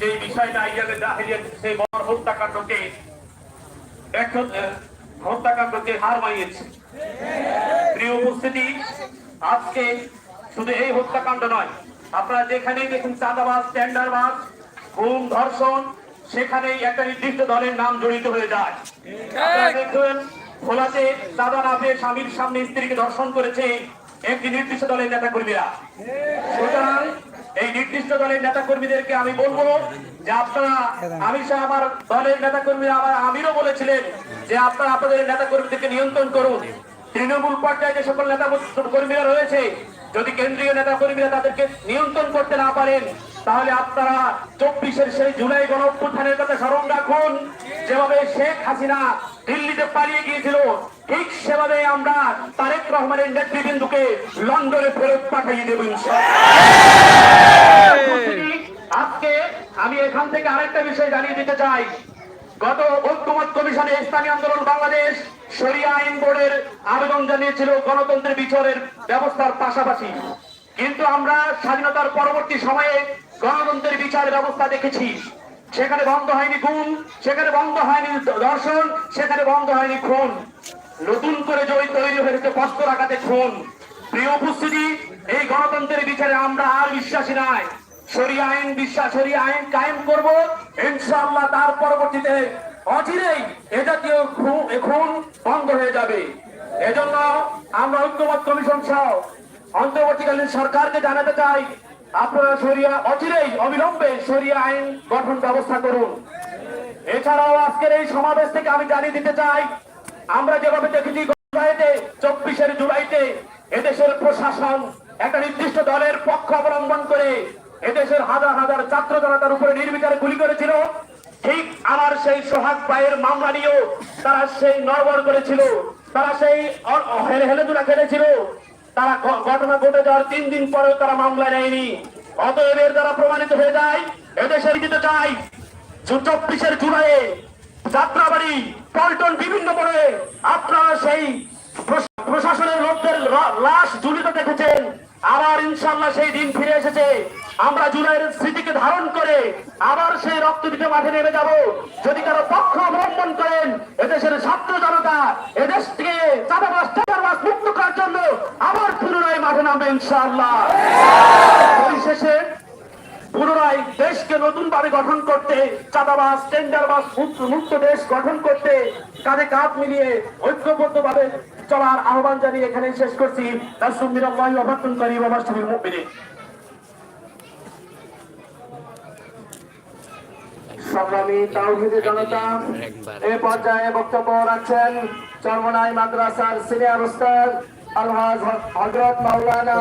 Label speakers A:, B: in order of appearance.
A: যে বিষয়টা ইয়ালে জাহেলিয়াত সেই বড় হত্যাকাণ্ডকে হত্যাকাণ্ডকে হার মানিয়েছে। প্রিয় উপস্থিতি, আজকে শুধু এই হত্যাকাণ্ড নয়, আপনারা যেখানেই দেখুন চাঁদাবাজ, টেন্ডারবাজ, খুন, ধর্ষণ, সেখানেই একটা নির্দিষ্ট দলের নাম জড়িত হয়ে যায়। আপনারা দেখুন ভোলাতে চাঁদা না পেয়ে স্বামীর সামনে স্ত্রীকে ধর্ষণ করেছে একটি নির্দিষ্ট দলের নেতা কর্মীরা। সুতরাং এই নির্দিষ্ট দলের নেতা কর্মীদেরকে আমি বলবো যে আপনারা, আমি সহ আমার দলের নেতা কর্মীরা, আমার আমিরও বলেছিলেন যে আপনারা আপনাদের নেতা কর্মীদেরকে নিয়ন্ত্রণ করুন। তৃণমূল পর্যায়ে যে সকল নেতা কর্মীরা রয়েছে, যদি কেন্দ্রীয় নেতা কর্মীরা তাদেরকে নিয়ন্ত্রণ করতে না পারেন, তাহলে আপনারা 24-এর সেই জুলাই গণ অভ্যুত্থানের কথা স্মরণ রাখুন। যেভাবে শেখ হাসিনা দিল্লিতে পালিয়ে গিয়েছিল, ঠিক সেভাবে আমরা তারেক রহমানের নেতৃবৃন্দকে লন্ডনে ফেরত পাঠিয়ে দেব ইনশাআল্লাহ। আজকে আমি এখান থেকে আরেকটা বিষয় জানিয়ে দিতে চাই। গত ঐক্যমত কমিশনে ইসলামী আন্দোলন বাংলাদেশ শরিয়া আইন বোর্ডের আবেদন জানিয়েছিল গণতন্ত্রের বিচারের ব্যবস্থার পাশাপাশি, কিন্তু আমরা স্বাধীনতার পরবর্তী সময়ে গণতন্ত্রের বিচার ব্যবস্থা দেখেছি। সেখানে বন্ধ হয়নি গুম, সেখানে বন্ধ হয়নি ধর্ষণ, সেখানে বন্ধ হয়নি খুন। নতুন করে জয় তৈরি হয়েছে বস্ত্র আঘাতে খুন। প্রিয় উপস্থিতি, এই গণতন্ত্রের বিচারে আমরা আর বিশ্বাসী নাই। শরিয়া আইন কায়েম করব ইনশাআল্লাহ। তার পরবর্তীতে অচিরেই এ জাতীয় খুন বন্ধ হয়ে যাবে। এজন্য আমরা ঐক্যমত কমিশন সহ অন্তর্বর্তীকালীন সরকারকে জানাতে চাই, আপনারা অচিরেই অবিলম্বে শরিয়া আইন গঠন ব্যবস্থা করুন। এছাড়াও আজকের এই সমাবেশ থেকে আমি জানিয়ে দিতে চাই, আমরা যেভাবে দেখেছি 24-এর জুলাইতে এদেশের প্রশাসন একটা নির্দিষ্ট দলের পক্ষ অবলম্বন করে এদেশের হাজার হাজার ছাত্র জনতার উপরে নির্বিচারে গুলি করেছিল, ঠিক আমার সেই সোহাগ ভাইয়ের মামলা নিয়েও তারা সেই নড়বড় করেছিল, তারা সেই হেলেদুলা খেলেছিল। তারা ঘটনা ঘটে যাওয়ার 3 দিন পরেও তারা মামলা নেয়নি। অতএব এর দ্বারা প্রমাণিত হয়ে যায় এদেশের দিতে চাই 24-এর জুলাইয়ে যাত্রাবাড়ি, পল্টন, বিভিন্ন পরে আপনারা সেই প্রশাসনের লোকদের লাশ ঝুলিতে দেখেছেন। আবার ইনশাআল্লাহ সেই দিন ফিরে এসেছে। আমরা জুলাইয়ের স্মৃতিকে ধারণ করে আবার সেই রক্ত দিতে মাঠে নেমে যাব। যদি কারো পক্ষ অবলম্বন করেন এদেশের ছাত্র জনতা এদেশ থেকে চাঁদাবাজ টেন্ডারবাজ মুক্ত করার জন্য আবার পুনরায় মাঠে নামবে ইনশাআল্লাহ। পরিশেষে পুনরায় দেশকে নতুন ভাবে গঠন করতে, চাঁদাবাজ টেন্ডারবাজ মুক্ত দেশ গঠন করতে কাঁধে কাঁধ মিলিয়ে ঐক্যবদ্ধ ভাবে চলার আহ্বান জানিয়ে এখানে শেষ করছি। সংগ্রামী তাওহীদের জনতা, এ পর্যায়ে বক্তব্য রাখছেন চরমনাই মাদ্রাসার সিনিয়র উস্তাদ আলহাজ হযরত মাওলানা